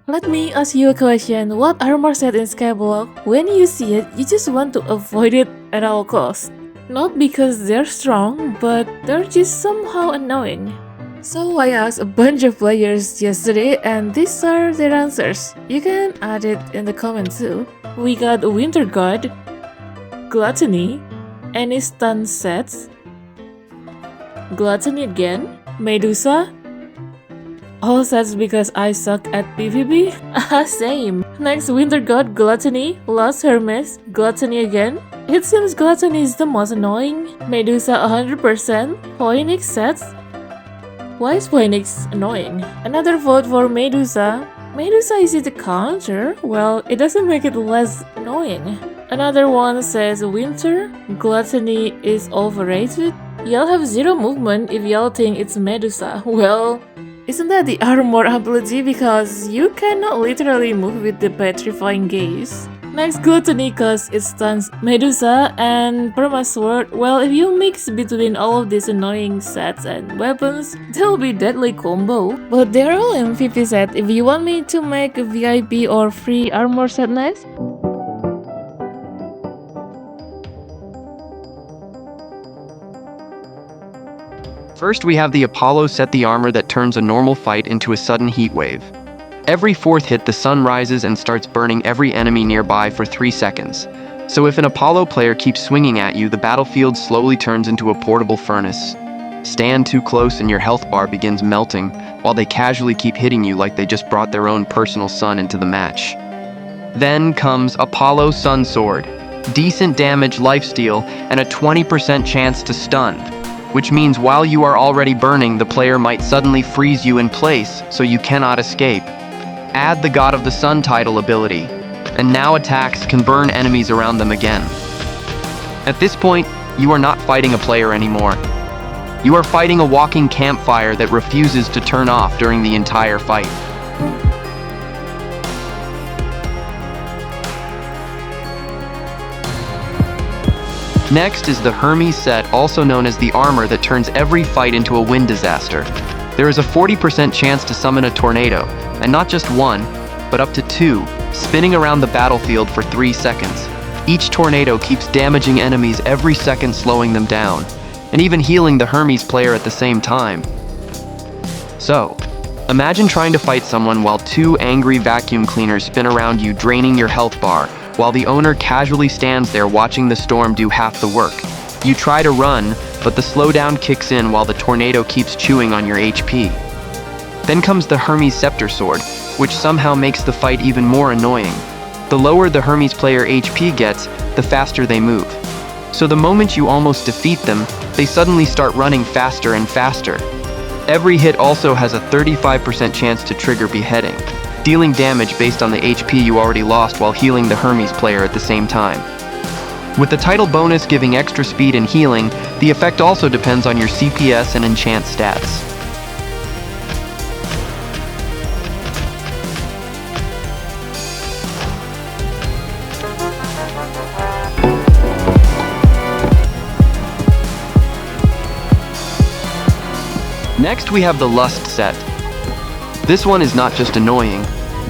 Let me ask you a question. What armor set in Skyblock, when you see it, you just want to avoid it at all costs? Not because they're strong, but they're just somehow annoying. So I asked a bunch of players yesterday and these are their answers. You can add it in the comments too. We got Winter God, Gluttony, any stun sets, Gluttony again, Medusa. All sets because I suck at PvP? Same. Next, Winter God, Gluttony, Lost Hermes, Gluttony again. It seems Gluttony is the most annoying. Medusa 100%, Phoenix sets. Why is Phoenix annoying? Another vote for Medusa. Medusa is easy to counter? Well, it doesn't make it less annoying. Another one says Winter, Gluttony is overrated. Y'all have zero movement if y'all think it's Medusa. Well, isn't that the armor ability because you cannot literally move with the petrifying gaze? Next, Gluttony cause it stuns Medusa and Perma Sword. Well, if you mix between all of these annoying sets and weapons, they'll be deadly combo. But they're all MVP set. If you want me to make a VIP or free armor set next, first, we have the Apollo set, the armor that turns a normal fight into a sudden heat wave. Every fourth hit, the sun rises and starts burning every enemy nearby for 3 seconds. So if an Apollo player keeps swinging at you, the battlefield slowly turns into a portable furnace. Stand too close and your health bar begins melting, while they casually keep hitting you like they just brought their own personal sun into the match. Then comes Apollo Sun Sword. Decent damage, lifesteal, and a 20% chance to stun, which means while you are already burning, the player might suddenly freeze you in place so you cannot escape. Add the God of the Sun title ability, and now attacks can burn enemies around them again. At this point, you are not fighting a player anymore. You are fighting a walking campfire that refuses to turn off during the entire fight. Next is the Hermes set, also known as the armor that turns every fight into a wind disaster. There is a 40% chance to summon a tornado, and not just one, but up to 2, spinning around the battlefield for 3 seconds. Each tornado keeps damaging enemies every second, slowing them down, and even healing the Hermes player at the same time. So, imagine trying to fight someone while 2 angry vacuum cleaners spin around you, draining your health bar, while the owner casually stands there watching the storm do half the work. You try to run, but the slowdown kicks in while the tornado keeps chewing on your HP. Then comes the Hermes Scepter Sword, which somehow makes the fight even more annoying. The lower the Hermes player HP gets, the faster they move. So the moment you almost defeat them, they suddenly start running faster and faster. Every hit also has a 35% chance to trigger beheading, dealing damage based on the HP you already lost while healing the Hermes player at the same time. With the title bonus giving extra speed and healing, the effect also depends on your CPS and enchant stats. Next, we have the Lust set. This one is not just annoying.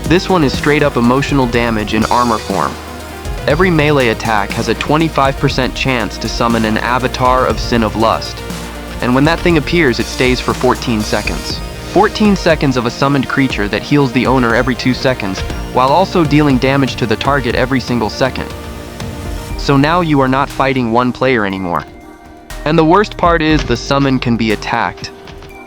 This one is straight up emotional damage in armor form. Every melee attack has a 25% chance to summon an avatar of Sin of Lust. And when that thing appears, it stays for 14 seconds. 14 seconds of a summoned creature that heals the owner every 2 seconds, while also dealing damage to the target every single second. So now you are not fighting one player anymore. And the worst part is the summon can be attacked.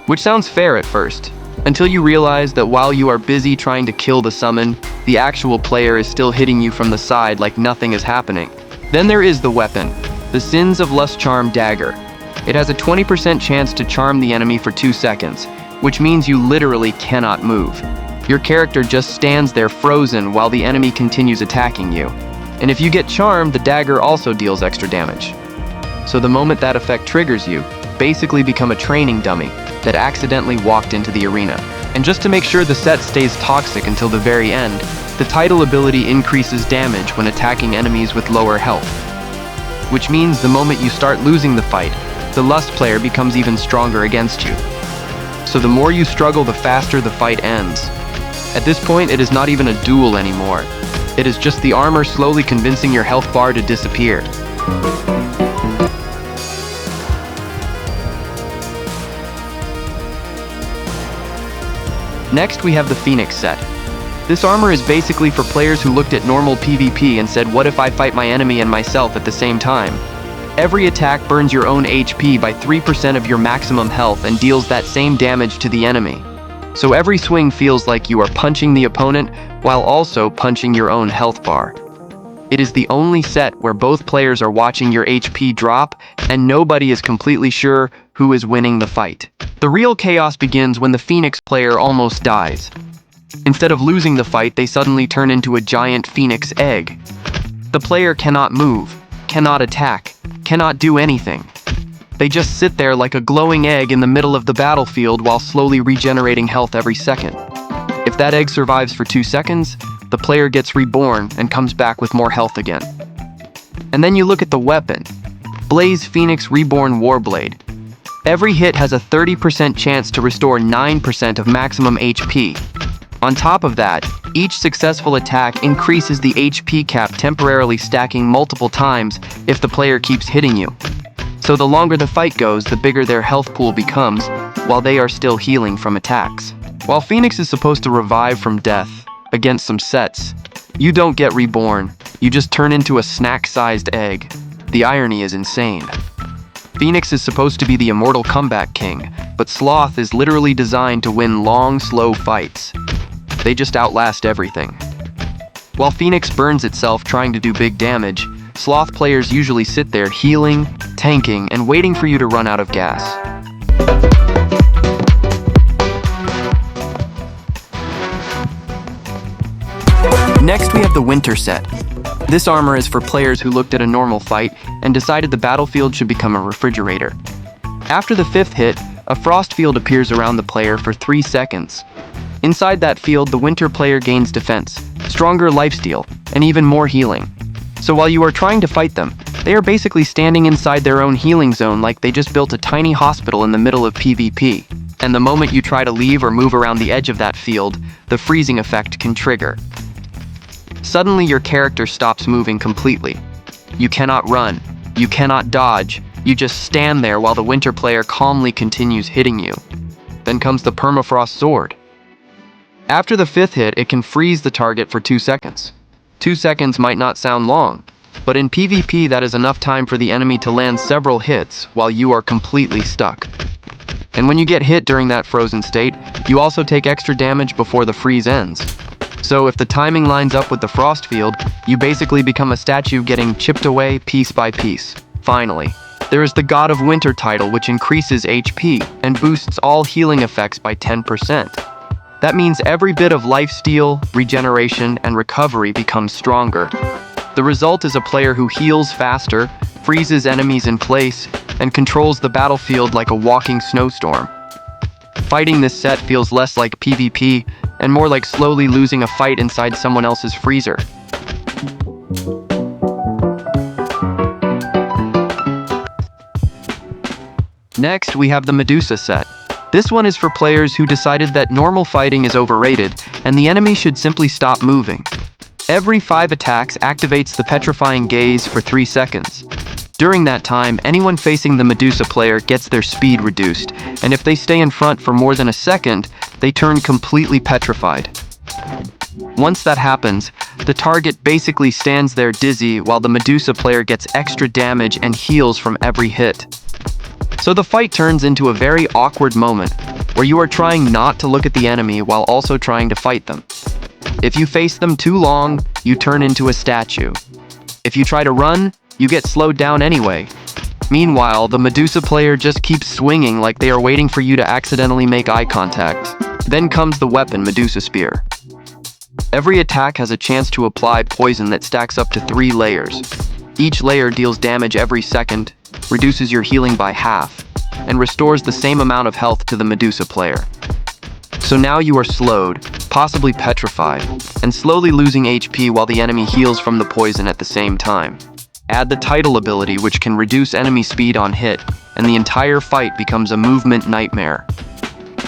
Which sounds fair at first, until you realize that while you are busy trying to kill the summon, the actual player is still hitting you from the side like nothing is happening. Then there is the weapon, the Sins of Lust Charm Dagger. It has a 20% chance to charm the enemy for 2 seconds, which means you literally cannot move. Your character just stands there frozen while the enemy continues attacking you. And if you get charmed, the dagger also deals extra damage. So the moment that effect triggers you, basically become a training dummy that accidentally walked into the arena. And just to make sure the set stays toxic until the very end, the title ability increases damage when attacking enemies with lower health. Which means the moment you start losing the fight, the Lust player becomes even stronger against you. So the more you struggle, the faster the fight ends. At this point, it is not even a duel anymore. It is just the armor slowly convincing your health bar to disappear. Next, we have the Phoenix set. This armor is basically for players who looked at normal PvP and said, what if I fight my enemy and myself at the same time? Every attack burns your own HP by 3% of your maximum health and deals that same damage to the enemy. So every swing feels like you are punching the opponent while also punching your own health bar. It is the only set where both players are watching your HP drop and nobody is completely sure who is winning the fight. The real chaos begins when the Phoenix player almost dies. Instead of losing the fight, they suddenly turn into a giant Phoenix egg. The player cannot move, cannot attack, cannot do anything. They just sit there like a glowing egg in the middle of the battlefield while slowly regenerating health every second. If that egg survives for 2 seconds, the player gets reborn and comes back with more health again. And then you look at the weapon. Blaze Phoenix Reborn Warblade. Every hit has a 30% chance to restore 9% of maximum HP. On top of that, each successful attack increases the HP cap, temporarily stacking multiple times if the player keeps hitting you. So the longer the fight goes, the bigger their health pool becomes, while they are still healing from attacks. While Phoenix is supposed to revive from death against some sets, you don't get reborn, you just turn into a snack-sized egg. The irony is insane. Phoenix is supposed to be the immortal comeback king, but Sloth is literally designed to win long, slow fights. They just outlast everything. While Phoenix burns itself trying to do big damage, Sloth players usually sit there healing, tanking, and waiting for you to run out of gas. Next, we have the Winter set. This armor is for players who looked at a normal fight and decided the battlefield should become a refrigerator. After the 5th hit, a frost field appears around the player for 3 seconds. Inside that field, the Winter player gains defense, stronger lifesteal, and even more healing. So while you are trying to fight them, they are basically standing inside their own healing zone like they just built a tiny hospital in the middle of PvP. And the moment you try to leave or move around the edge of that field, the freezing effect can trigger. Suddenly your character stops moving completely. You cannot run, you cannot dodge, you just stand there while the Winter player calmly continues hitting you. Then comes the Permafrost Sword. After the 5th hit, it can freeze the target for 2 seconds. 2 seconds might not sound long, but in PvP that is enough time for the enemy to land several hits while you are completely stuck. And when you get hit during that frozen state, you also take extra damage before the freeze ends. So if the timing lines up with the frost field, you basically become a statue getting chipped away piece by piece. Finally, there is the God of Winter title, which increases HP and boosts all healing effects by 10%. That means every bit of lifesteal, regeneration, and recovery becomes stronger. The result is a player who heals faster, freezes enemies in place, and controls the battlefield like a walking snowstorm. Fighting this set feels less like PvP and more like slowly losing a fight inside someone else's freezer. Next, we have the Medusa set. This one is for players who decided that normal fighting is overrated and the enemy should simply stop moving. Every 5 attacks activates the Petrifying Gaze for 3 seconds. During that time, anyone facing the Medusa player gets their speed reduced, and if they stay in front for more than a second, they turn completely petrified. Once that happens, the target basically stands there dizzy while the Medusa player gets extra damage and heals from every hit. So the fight turns into a very awkward moment, where you are trying not to look at the enemy while also trying to fight them. If you face them too long, you turn into a statue. If you try to run, you get slowed down anyway. Meanwhile, the Medusa player just keeps swinging like they are waiting for you to accidentally make eye contact. Then comes the weapon, Medusa Spear. Every attack has a chance to apply poison that stacks up to 3 layers. Each layer deals damage every second, reduces your healing by half, and restores the same amount of health to the Medusa player. So now you are slowed, possibly petrified, and slowly losing HP while the enemy heals from the poison at the same time. Add the title ability, which can reduce enemy speed on hit, and the entire fight becomes a movement nightmare.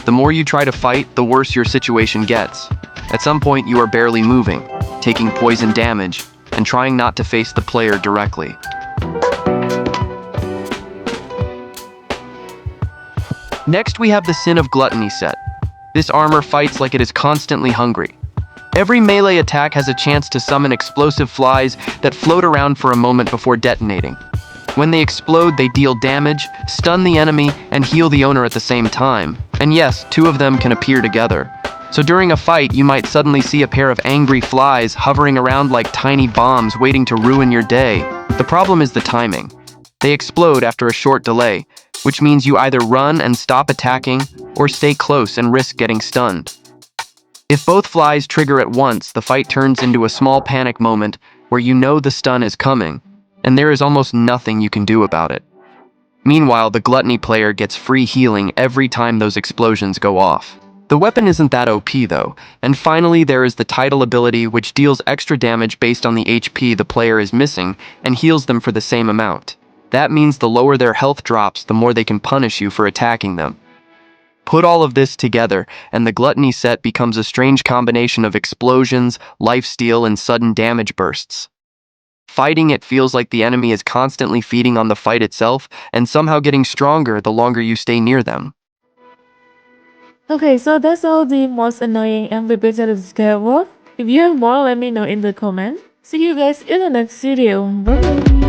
The more you try to fight, the worse your situation gets. At some point, you are barely moving, taking poison damage, and trying not to face the player directly. Next, we have the Sin of Gluttony set. This armor fights like it is constantly hungry. Every melee attack has a chance to summon explosive flies that float around for a moment before detonating. When they explode, they deal damage, stun the enemy, and heal the owner at the same time. And yes, two of them can appear together. So during a fight, you might suddenly see a pair of angry flies hovering around like tiny bombs waiting to ruin your day. The problem is the timing. They explode after a short delay, which means you either run and stop attacking, or stay close and risk getting stunned. If both flies trigger at once, the fight turns into a small panic moment where you know the stun is coming, and there is almost nothing you can do about it. Meanwhile, the Gluttony player gets free healing every time those explosions go off. The weapon isn't that OP though, and finally there is the title ability which deals extra damage based on the HP the player is missing and heals them for the same amount. That means the lower their health drops, the more they can punish you for attacking them. Put all of this together, and the Gluttony set becomes a strange combination of explosions, lifesteal, and sudden damage bursts. Fighting it feels like the enemy is constantly feeding on the fight itself, and somehow getting stronger the longer you stay near them. Okay, so that's all the most annoying MVPs of Skyblock. If you have more, let me know in the comment. See you guys in the next video. Bye.